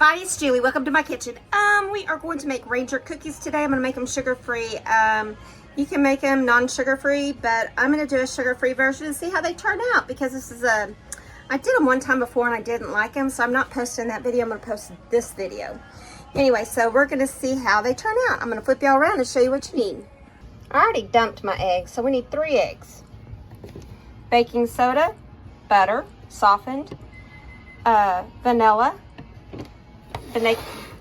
everybody, it's Julie. Welcome to my kitchen. We are going to make Ranger cookies today. I'm going to make them sugar-free. You can make them non-sugar-free, but I'm going to do a sugar-free version and see how they turn out, because this is I did them one time before and I didn't like them, so I'm not posting that video. I'm going to post this video. Anyway, so we're going to see how they turn out. I'm going to flip y'all around and show you what you need. I already dumped my eggs, so we need 3 eggs. Baking soda, butter, softened, vanilla,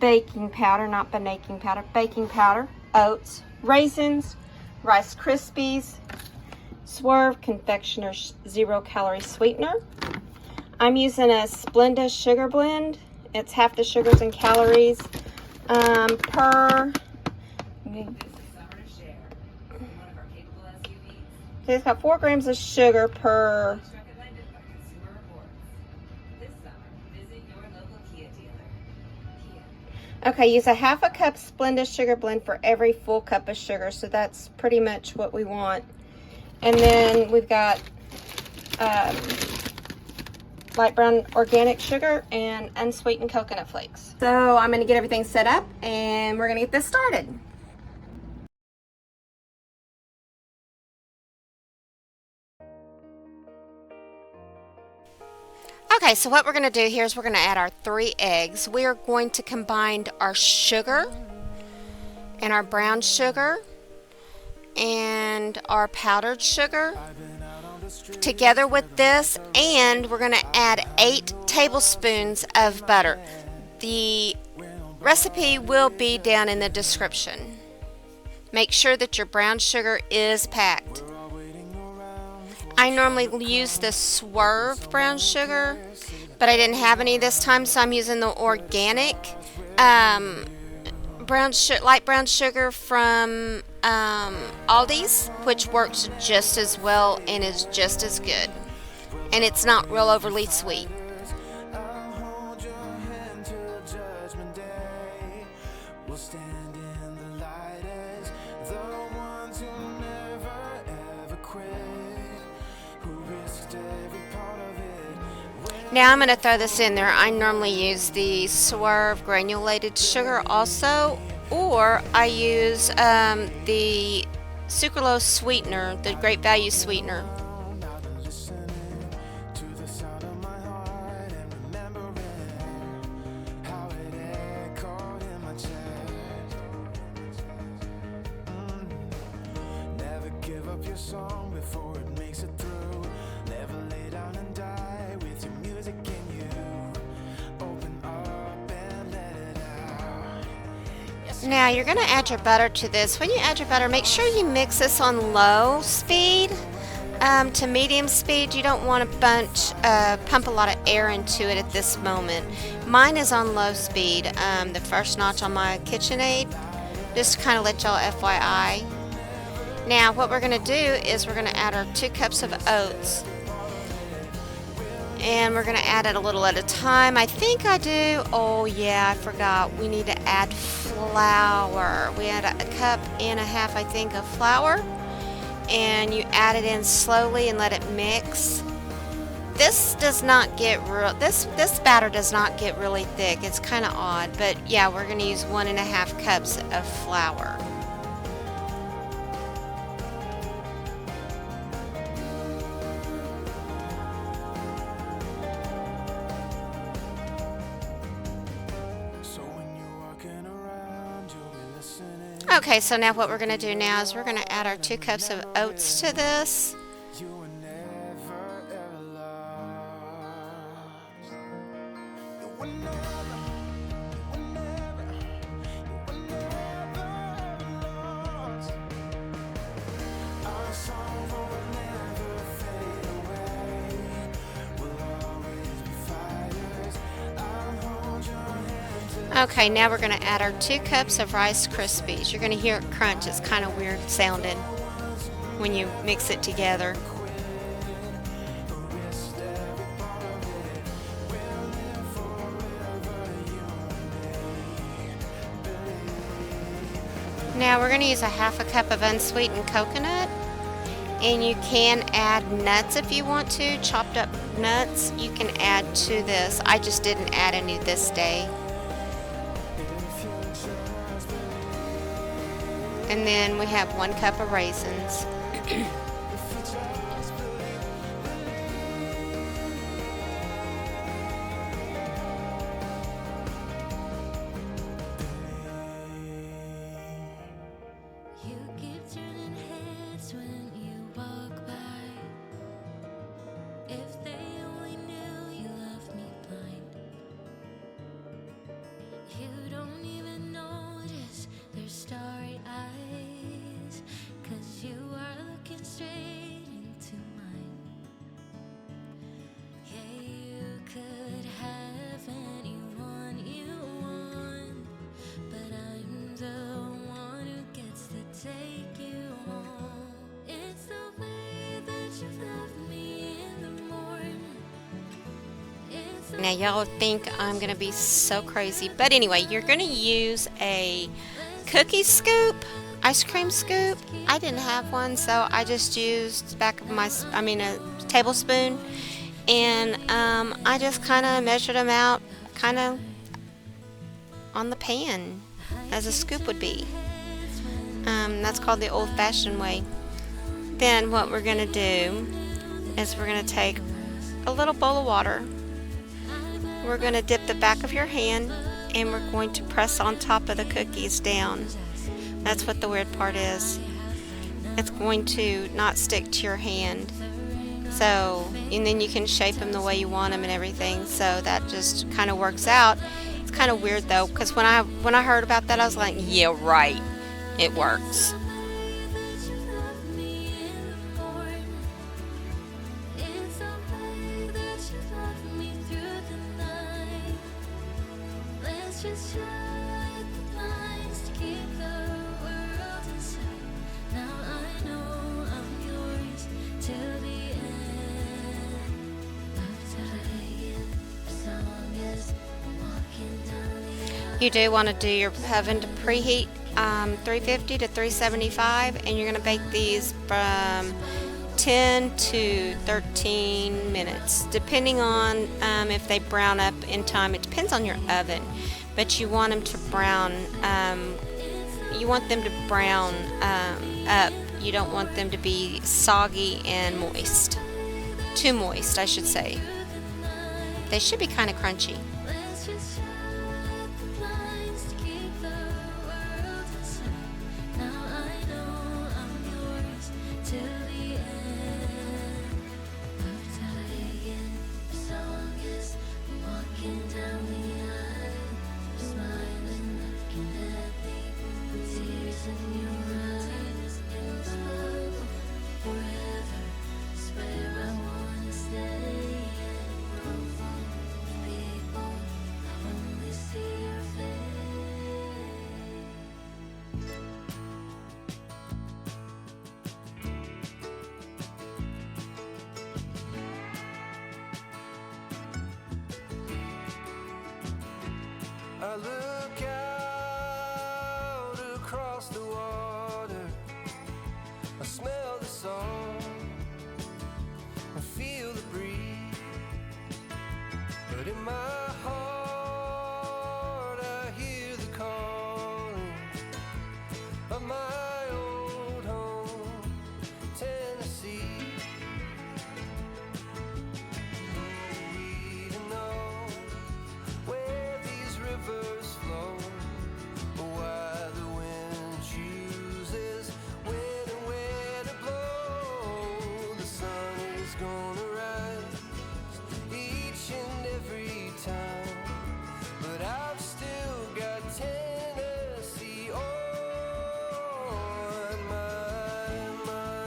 baking powder, not baking powder, baking powder, oats, raisins, Rice Krispies, Swerve confectioners 0-calorie sweetener. I'm using a Splenda sugar blend. It's half the sugars and calories per. So it's got 4 grams of sugar per. Okay, use a half a cup Splenda sugar blend for every full cup of sugar. So that's pretty much what we want. And then we've got light brown organic sugar and unsweetened coconut flakes. So I'm going to get everything set up and we're going to get this started. Okay, so what we're going to do here is we're going to add our 3 eggs. We are going to combine our sugar and our brown sugar and our powdered sugar together with this, and we're going to add 8 tablespoons of butter. The recipe will be down in the description. Make sure that your brown sugar is packed. I normally use the Swerve brown sugar, but I didn't have any this time, so I'm using the organic light brown sugar from Aldi's, which works just as well and is just as good. And it's not real overly sweet. Now I'm going to throw this in there. I normally use the Swerve granulated sugar also, or I use the sucralose sweetener, the Great Value sweetener. Now you're going to add your butter to this. When you add your butter, make sure you mix this on low speed to medium speed. You don't want to pump a lot of air into it at this moment. Mine is on low speed, the first notch on my KitchenAid, just to kind of let y'all FYI. Now what we're going to do is we're going to add our 2 cups of oats. And we're going to add it a little at a time. I think I do. Oh yeah, I forgot. We need to add flour. We add a cup and a half, I think, of flour. And you add it in slowly and let it mix. This does not get real. This batter does not get really thick. It's kind of odd, but yeah, we're going to use 1.5 cups of flour. Okay, so now what we're going to do now is we're going to add our 2 cups of oats to this. Okay, now we're going to add our 2 cups of Rice Krispies. You're going to hear it crunch. It's kind of weird sounding when you mix it together. Now we're going to use a half a cup of unsweetened coconut. And you can add nuts if you want to, chopped up nuts you can add to this. I just didn't add any this day. And then we have 1 cup of raisins. Now y'all think I'm gonna be so crazy, but anyway, you're gonna use a cookie scoop, ice cream scoop. I didn't have one, so I just used a tablespoon, and I just kind of measured them out, kind of on the pan, as a scoop would be. That's called the old-fashioned way. Then what we're gonna do is we're gonna take a little bowl of water. We're going to dip the back of your hand and we're going to press on top of the cookies down. That's what the weird part is. It's going to not stick to your hand. And then you can shape them the way you want them and everything. So that just kind of works out. It's kind of weird though, because when I heard about that, I was like, yeah, right. It works. You do want to do your oven to preheat 350 to 375, and you're going to bake these from 10 to 13 minutes, depending on if they brown up in time. It depends on your oven, but you want them to brown. You want them to brown up. You don't want them to be soggy and moist. Too moist, I should say. They should be kind of crunchy. I look out across the water, I smell the salt, I feel the breeze, but in my heart I hear the calling of my old home, Tennessee. We don't know where these rivers flow, or why the wind chooses when and where to blow. The sun is gonna rise each and every time, but I've still got Tennessee on my mind.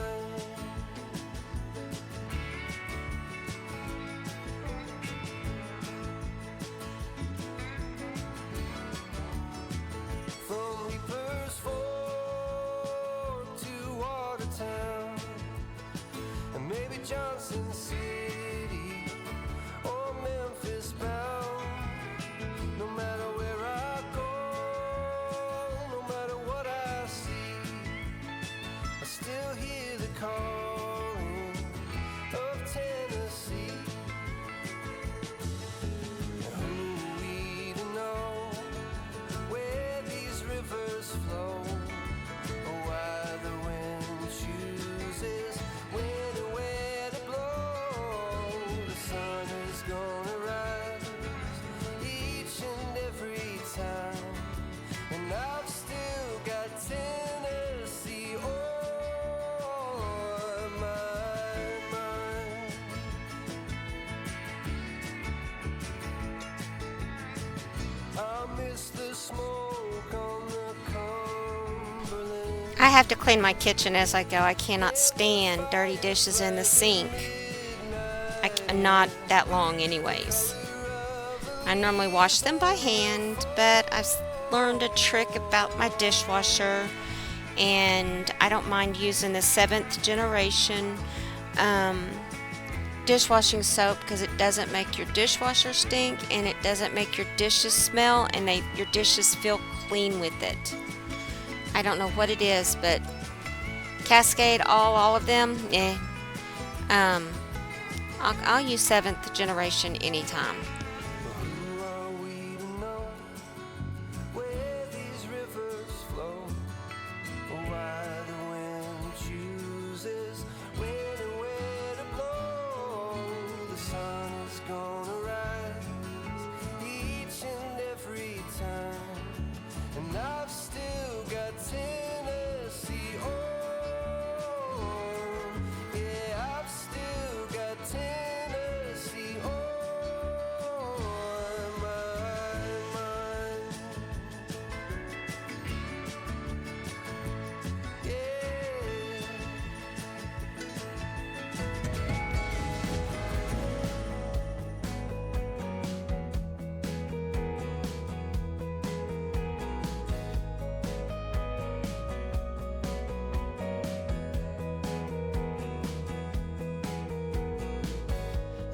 From Reaper's Ford to Watertown, and maybe Johnson City or Memphis bound. No matter where I go, no matter what I see, I still hear the calling of Tennessee. Who we to know where these rivers flow, or kiss the smoke on the Cumberland. I have to clean my kitchen as I go. I cannot stand dirty dishes in the sink. Not that long anyways. I normally wash them by hand, but I've learned a trick about my dishwasher, and I don't mind using the 7th generation dishwashing soap because it doesn't make your dishwasher stink and it doesn't make your dishes smell, and your dishes feel clean with it. I don't know what it is, but Cascade, all of them, yeah. I'll use 7th generation anytime. Who are we to know where these rivers flow? Or why the wind chooses when and where to blow? The sun is gonna rise each and every time, and I've still got Tennessee on. Yeah, I've still got Tennessee on my mind. Yeah.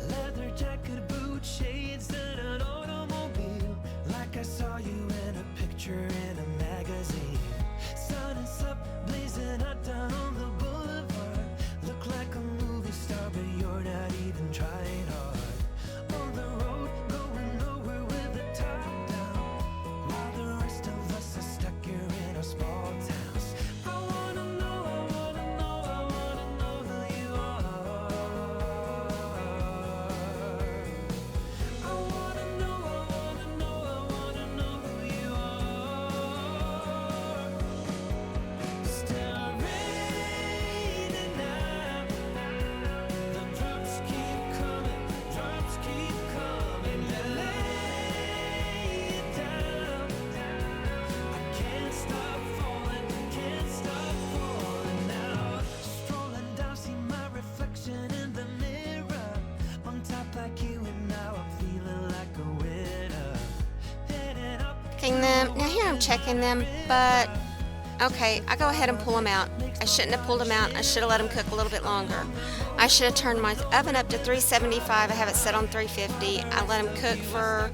Leather jacket, boot shades, and an automobile. Like I saw you in a picture in a magazine. Sun is up, blazing hot down on the boulevard. Look like a movie star, but you're not even trying hard. On the road, going nowhere with the top down, while the rest of us are stuck here in our small towns. I wanna know, I wanna know, I wanna know who you are. I wanna know, I wanna know, I wanna know who you are. Still raining now. The drops keep coming, drops keep coming. You lay it down. I can't stop falling, can't stop falling now. Strolling down, see my reflection in the mirror. On top like you, and now I'm feeling like a winner. Heading up. Checking them. Now here I'm checking them, but okay, I go ahead and pull them out. I shouldn't have pulled them out. I should have let them cook a little bit longer. I should have turned my oven up to 375. I have it set on 350. I let them cook for,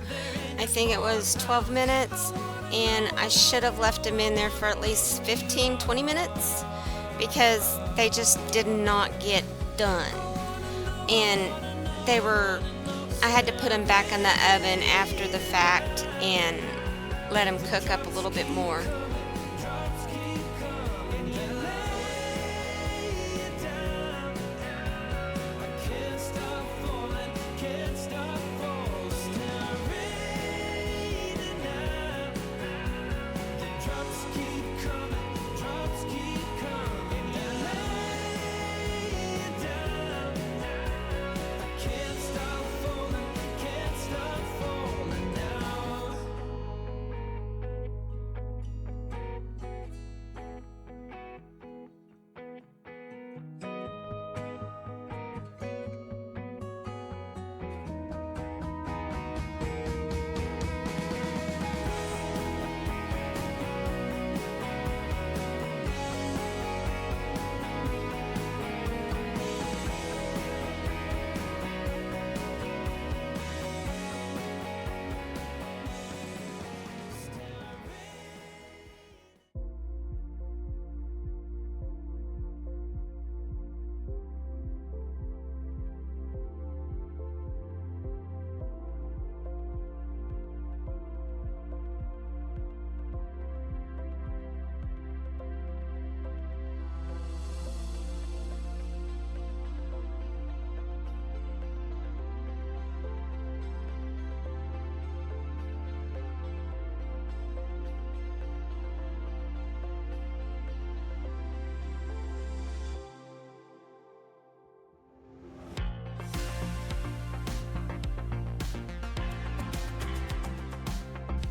I think it was 12 minutes, and I should have left them in there for at least 15, 20 minutes because they just did not get done. And I had to put them back in the oven after the fact and let them cook up a little bit more. Can't stop falling, can't stop falling. Still raining now. The drops keep coming, drops keep coming. You lay it down. I can't stop falling, can't stop falling now.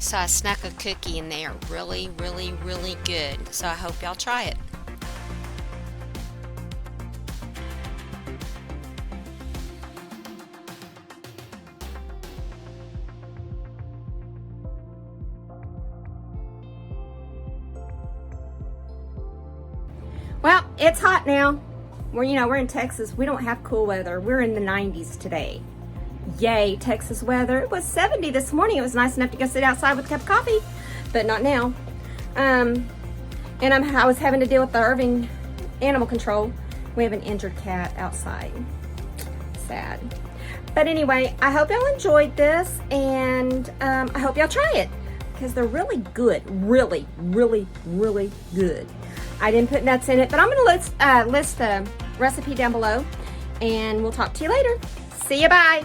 So I snuck a cookie and they are really, really, really good. So I hope y'all try it. Well, it's hot now. We're in Texas. We don't have cool weather. We're in the 90s today. Yay, Texas weather. It was 70 this morning. It was nice enough to go sit outside with a cup of coffee, but not now. And I was having to deal with the Irving animal control. We have an injured cat outside. Sad. But anyway, I hope y'all enjoyed this, and I hope y'all try it because they're really good. Really, really, really good. I didn't put nuts in it, but I'm going to list the recipe down below, and we'll talk to you later. See you, bye.